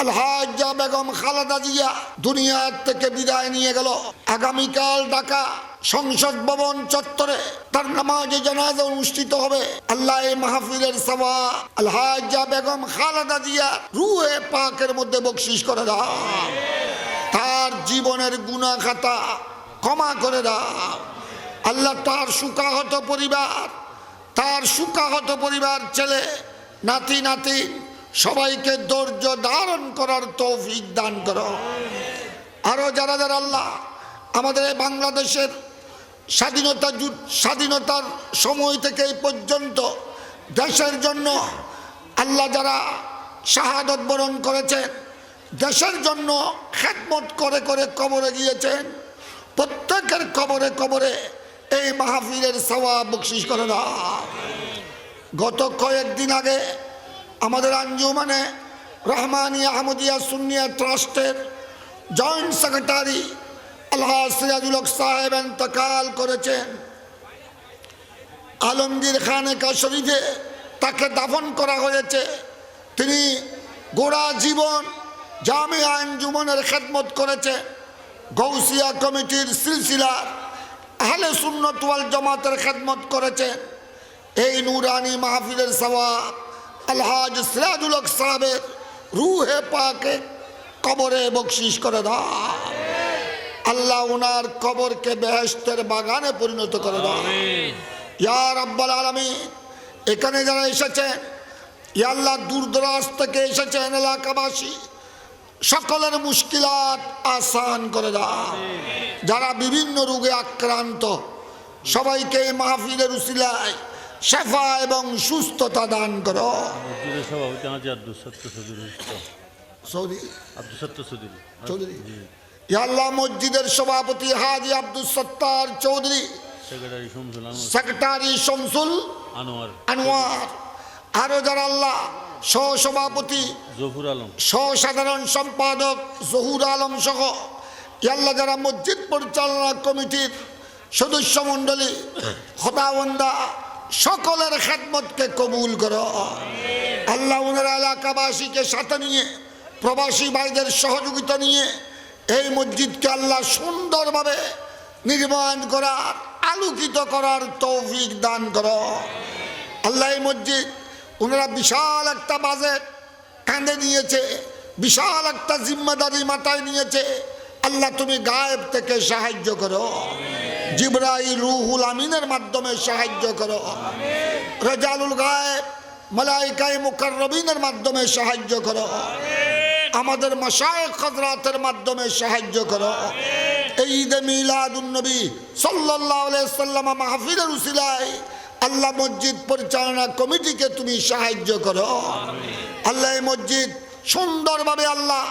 আলহাজ্জা বেগম খালেদা জিয়া দুনিয়া থেকে বিদায় নিয়ে গেল। আগামীকাল ঢাকা সংসদ ভবন চত্বরে তার নামাজে জানাজা অনুষ্ঠিত হবে। আল্লাহ এই মাহফিলের সওয়াব আলহাজ্জা বেগম খালেদা জিয়া রূহে পাকের মধ্যে বকশিশ করে দাও। তার জীবনের গুনাহ খাতা ক্ষমা করে দাও। আল্লাহ তার সুকাহত পরিবার ছেলে নাতি নাতি সবাইকে ধৈর্য ধারণ করার তৌফিক দান করো। আরো যারা যারা আল্লাহ আমাদের বাংলাদেশের স্বাধীনতার সময় থেকে এই পর্যন্ত দেশের জন্য আল্লাহ যারা শাহাদত বরণ করেছেন, দেশের জন্য খেদমত করে করে কবরে গিয়েছেন, প্রত্যেকের কবরে কবরে এই মাহফিলের সওয়াব বকশিশ করে দাও। গত কয়েকদিন আগে আমাদের আঞ্জুমানে রহমানিয়া আহমদিয়া সুন্নিয়া ট্রাস্টের জয়েন্ট সেক্রেটারি আলহাজ সিরাজুল হক সাহেব ইন্তেকাল করেছেন। আলমগীর খানেকা শরীফে তাকে দাফন করা হয়েছে। তিনি গোড়া জীবন জামিয়া আঞ্জুমানের খেদমত করেছে। গৌসিয়া কমিটির সিলসিলার আহলে সুন্নাত ওয়াল জামাতের খেদমত করেছে। এই নুরানি মাহফিলের সওয়াব আলহাজ সিরাজুল হক সাহেবের রূহে পাকে কবরে বকশিশ করে দাও। আল্লাহ ওনার কবরকে বেহেশতের বাগানে পরিণত করে দাও। ইয়া রাব্বাল আলামিন, এখানে যারা এসেছেন, ইয়া আল্লাহ দূর দরাজ থেকে এসেছেন এলাকাবাসী, সকলের মুশকিলাত আসান করে দাও। যারা বিভিন্ন রোগে আক্রান্ত সবাইকে মাহফিলের উসিলায় শেফা এবং সুস্থতা দান করো। ইয়া আল্লাহ মসজিদের সভাপতি হাজী আব্দুল সত্তার চৌধুরী, সেক্রেটারি শামসুল আনোয়ার, আরো যারা আল্লাহ সহসভাপতি জহুর আলম, সাধারণ সম্পাদক জহুর আলম সহ ইয়া আল্লাহ যারা মসজিদ পরিচালনা কমিটির সদস্য মণ্ডলী খোদাবন্দা সকলের খেদমতকে কবুল করো। আল্লাহ ওনারা এলাকাবাসীকে সাথে নিয়ে প্রবাসী ভাইদের সহযোগিতা নিয়ে এই মসজিদকে আল্লাহ সুন্দরভাবে নির্মাণ করার আলোকিত করার তৌফিক দান করো। আল্লাহ এই মসজিদ ওনারা বিশাল একটা বাজেট কাঁধে নিয়েছে, বিশাল একটা জিম্মেদারি মাথায় নিয়েছে। আল্লাহ তুমি গায়েব থেকে সাহায্য করো, জিবরাইল রুহুল আমিনের মাধ্যমে সাহায্য করো, রেজালুল গায়েব মালাইকায়ে মুকাররবিনের মাধ্যমে সাহায্য করো, আমাদের মাশায়েখ হযরতের মাধ্যমে সাহায্য করো। এই ঈদে মিলাদুন নবী সাল্লাল্লাহু আলাইহি সাল্লাম মাহফিলের উসিলায় আল্লাহ মসজিদ পরিচালনা কমিটিকে তুমি সাহায্য করো। আল্লাহ এই মসজিদ সুন্দরভাবে আল্লাহ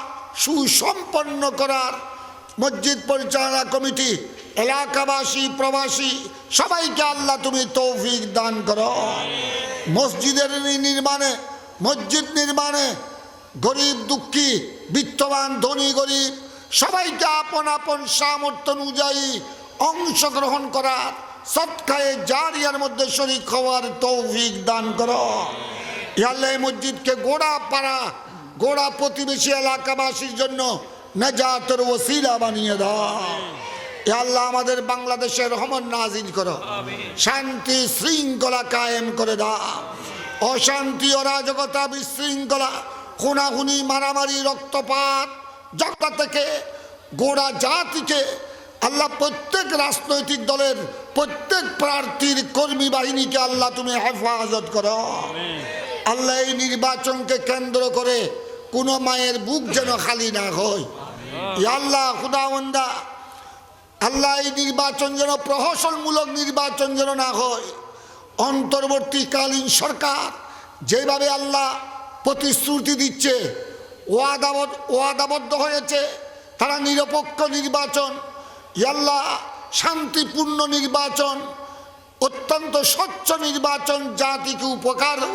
সুসম্পন্ন করার মসজিদ পরিচালনা কমিটি এলাকাবাসী প্রবাসী সবাইকে আল্লাহ তুমি তৌফিক দান করো। মসজিদের নির্মাণে, মসজিদ নির্মাণে গরিব দুঃখী বিত্তবান ধনী গরিব সবাইকে আপন আপন সামর্থ্য অনুযায়ী অংশগ্রহণ করার সদকায়ে জারিয়ার মধ্যে শরীক হওয়ার তৌফিক দান করো। ইয়া আল্লাহ এই মসজিদকে গোড়া পাড়া গোড়া প্রতিবেশী এলাকাবাসীর জন্য নাজাতের ওসিলা বানিয়ে দাও। ইয়া আল্লাহ আমাদের বাংলাদেশে রহমত নাজিল করো, শান্তি শৃঙ্খলা কায়েম করে দাও। অশান্তি অরাজকতা বিশৃঙ্খলা খুনাখুনি মারামারি রক্তপাত জগৎ থেকে গোড়া জাতিকে আল্লাহ প্রত্যেক রাজনৈতিক দলের প্রত্যেক প্রার্থীর কর্মী বাহিনীকে আল্লাহ তুমি হেফাজত করো। আল্লাহ এই নির্বাচনকে কেন্দ্র করে কোনো মায়ের বুক যেন খালি না হয়। ইয়া আল্লাহ খুদাবন্দা, আল্লাহ এই নির্বাচন যেন প্রহসনমূলক নির্বাচন যেন না হয়। অন্তর্বর্তীকালীন সরকার যেভাবে আল্লাহ প্রতিশ্রুতি দিচ্ছে, ওয়াদাবদ্ধ হয়েছে, তারা নিরপেক্ষ নির্বাচন, ইয়া আল্লাহ শান্তিপূর্ণ নির্বাচন, অত্যন্ত স্বচ্ছ নির্বাচন জাতিকে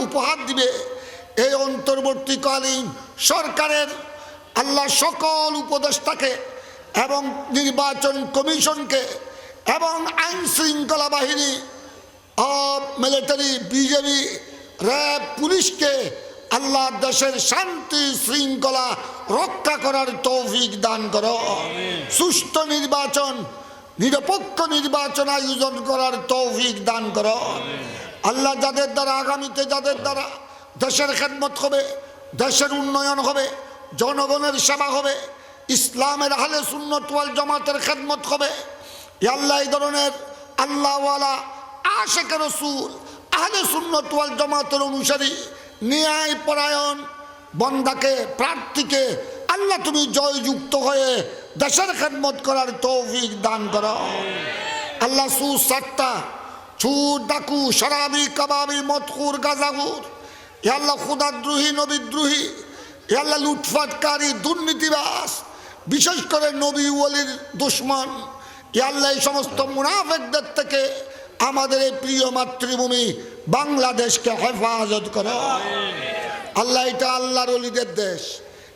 উপহার দিবে। এই অন্তর্বর্তীকালীন সরকারের আল্লাহ সকল উপদেষ্টাকে এবং নির্বাচন কমিশনকে এবং আইন শৃঙ্খলা বাহিনী, মিলিটারি, বিজেপি, র্যাব, পুলিশকে আল্লাহ দেশের শান্তি শৃঙ্খলা রক্ষা করার তৌফিক দান করো। সুষ্ঠু নির্বাচন, নিরপেক্ষ নির্বাচন আয়োজন করার তৌফিক দান করো। আল্লাহ যাদের দ্বারা আগামীতে যাদের দ্বারা দেশের খেদমত হবে, দেশের উন্নয়ন হবে, জনগণের সেবা হবে, ইসলামের আহলে সুন্নাত ওয়াল জামাতের খেদমত হবে, আল্লাহ এই ধরনের আল্লাহওয়ালা আশিক রাসূল আহলে সুন্নাত ওয়াল জামাতের অনুসারী ন্যায় পরায়ণ বন্দাকে প্রার্থীকে আল্লাহ তুমি জয়যুক্ত হয়ে দেশের খেদমত করার তৌফিক দান করো। আল্লাহ সুসাট্টা, চুর, ডাকু, শরাবি, কাবাবি, মদখুর, গাজাগুর, আল্লাহ খুদাদ্রোহী, নবীদ্রোহী, আল্লাহ লুটফাটকারী, দুর্নীতিবাস, বিশেষ করে নবী ওয়ালির দুশ্মন, আল্লাহ এই সমস্ত মুনাফিকদের থেকে আমাদের এই প্রিয় মাতৃভূমি বাংলাদেশকে হেফাজত করো। আল্লাহ এটা আল্লাহর ওলিদের দেশ,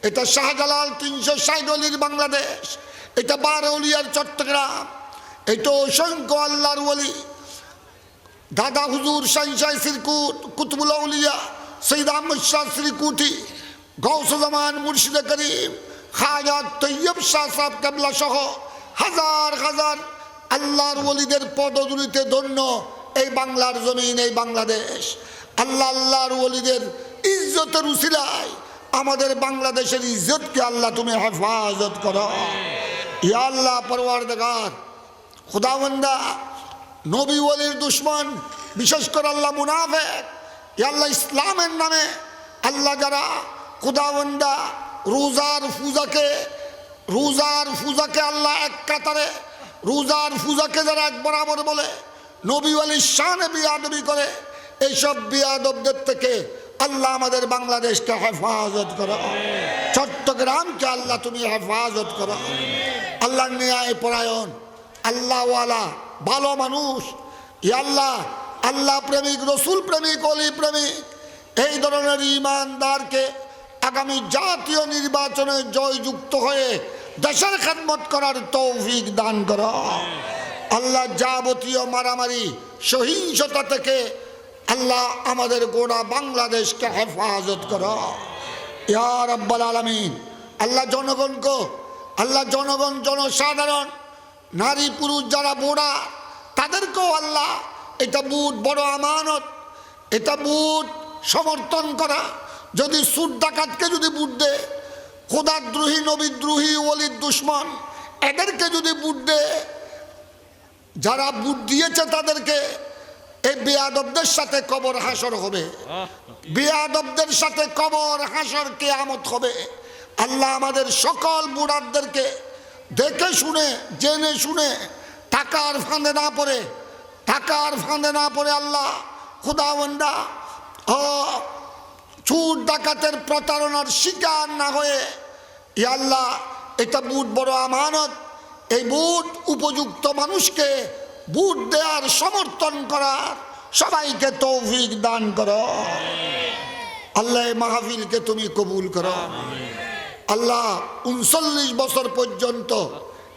এটা শাহজালাল 360 ওলির বাংলাদেশ, এটা 12 ওলিয়ার চট্টগ্রাম, এটা অসংখ্য আল্লাহর ওলি দাদা হুজুর শাহ শ্রীকুট, কুতুবুল আউলিয়া সৈয়দ আহমদ শাহ শ্রীকুটি, গৌসুজ্জামান মুর্শিদে করিম, খাজা তৈয়ব শাহ সাহেব কেবলা সহ হাজার হাজার আল্লাহর ওলিদের পদধূলিতে ধন্য এই বাংলার জমিন, এই বাংলাদেশ। আল্লাহ আল্লাহর ওলিদের ইজ্জতের উসিলায় আমাদের বাংলাদেশের ইজ্জতকে আল্লাহ তুমি হেফাজত করো। ইয়া আল্লাহ পরওয়ারদিগার, খুদাবন্দা নবী ওলির দুশ্মন, বিশেষ করে আল্লাহ মুনাফিক, ইয়া আল্লাহ ইসলামের নামে আল্লাহ যারা খুদাবন্দা রোজার পূজাকে আল্লাহ এক কাতারে রোজার পূজাকে যারা এক বরাবর বলে, নবী ওলির শানে বিয়াদবি করে, এইসব বিয়াদবদের থেকে আল্লাহ আমাদের বাংলাদেশকে হেফাজত করো। চট্টগ্রামকে আল্লাহ তুমি হেফাজত করো। আল্লাহ ন্যায় পরায়ণ, আল্লাহওয়ালা ভালো মানুষ, আল্লাহ আল্লাহ প্রেমিক, রসুল প্রেমিক, অলি প্রেমিক এই ধরনের ইমানদারকে আগামী জাতীয় নির্বাচনে জয়যুক্ত হয়ে দেশের খেদমত করার তৌফিক দান করো। আল্লাহ যাবতীয় মারামারি সহিংসতা থেকে আল্লাহ আমাদের গোটা বাংলাদেশকে হেফাজত করো। ইয়া রাব্বাল আলামিন, আল্লাহ জনগণকে, আল্লাহ জনগণ জনসাধারণ নারী পুরুষ যারা বুড়া তাদেরকেও আল্লাহ এটা বুট বড় আমানত, এটা বুট সমর্থন করা। যদি সুদ ডাকাতকে যদি বুট দে, খোদাদ্রোহী, নবীদ্রোহী, ওলির দুশ্মন এদেরকে যদি বুট দে, যারা বুট দিয়েছে তাদেরকে, এই বেয়াদবদের সাথে কবর হাসর হবে, বেয়াদবদের সাথে কবর হাসর কিয়ামত হবে। আল্লাহ আমাদের সকল বুড়াদেরকে দেখে শুনে জেনে শুনে টাকার ফাঁদে না পড়ে আল্লাহ খুদাবন্দা ও চুর ডাকাতের প্রতারণার শিকার না হয়ে, ইয়া আল্লাহ এটা বুট বড় আমানত, এই বুট উপযুক্ত মানুষকে বুট দেওয়ার সমর্থন করার সবাইকে তৌফিক দান করো। আল্লাহ এই মাহফিলকে তুমি কবুল করো। আল্লাহ 39 বছর পর্যন্ত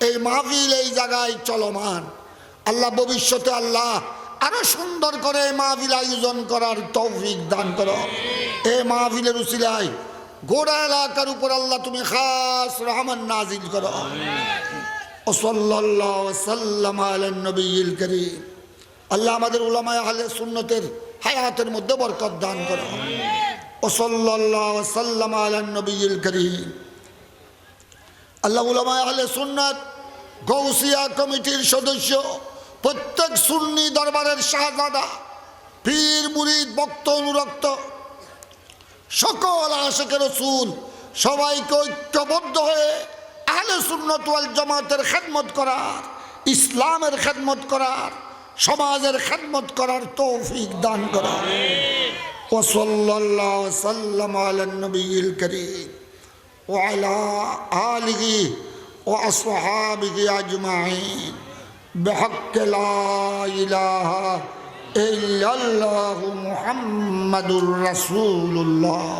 এই মাহফিল এই জায়গায় চলমান। আল্লাহ ভবিষ্যতে আল্লাহ আরো সুন্দর করে এই মাহফিল আয়োজন করার তৌফিক দান করো। এই মাহফিলের উসিলায় গোড়া এলাকার উপর আল্লাহ তুমি খাস রহমান নাজিল করো। সাল্লাল্লাহু ওয়াসাল্লাম আলা নবিয়িল কারীম। আল্লাহ আমাদের উলামায়ে আহলে সুন্নতের হায়াতের মধ্যে বরকত দান করো। সাল্লাল্লাহু ওয়াসাল্লাম আলা নবিয়িল কারীম। আল্লাহ উলামায়ে আহলে সুন্নাত গৌসিয়া কমিটির সদস্য, প্রত্যেক সুন্নি দরবারের শাহজাদা, পীর মুরিদ, ভক্ত অনুরক্ত সকল আশিক রাসূল সবাইকে ঐক্যবদ্ধ হয়ে আহলে সুন্নাত ওয়াল জামাতের খেদমত করার, ইসলামের খেদমত করার, সমাজের খেদমত করার তৌফিক দান করো। ওয়া সাল্লাল্লাহু ওয়াসাল্লাম আলা নবিয়িল কারীম ওয়া আলা আলিহি ওয়া আসহাবিহি আজমাইন বিহাক্কি লা ইলাহা ইল্লাল্লাহু মুহাম্মাদুর রাসূলুল্লাহ।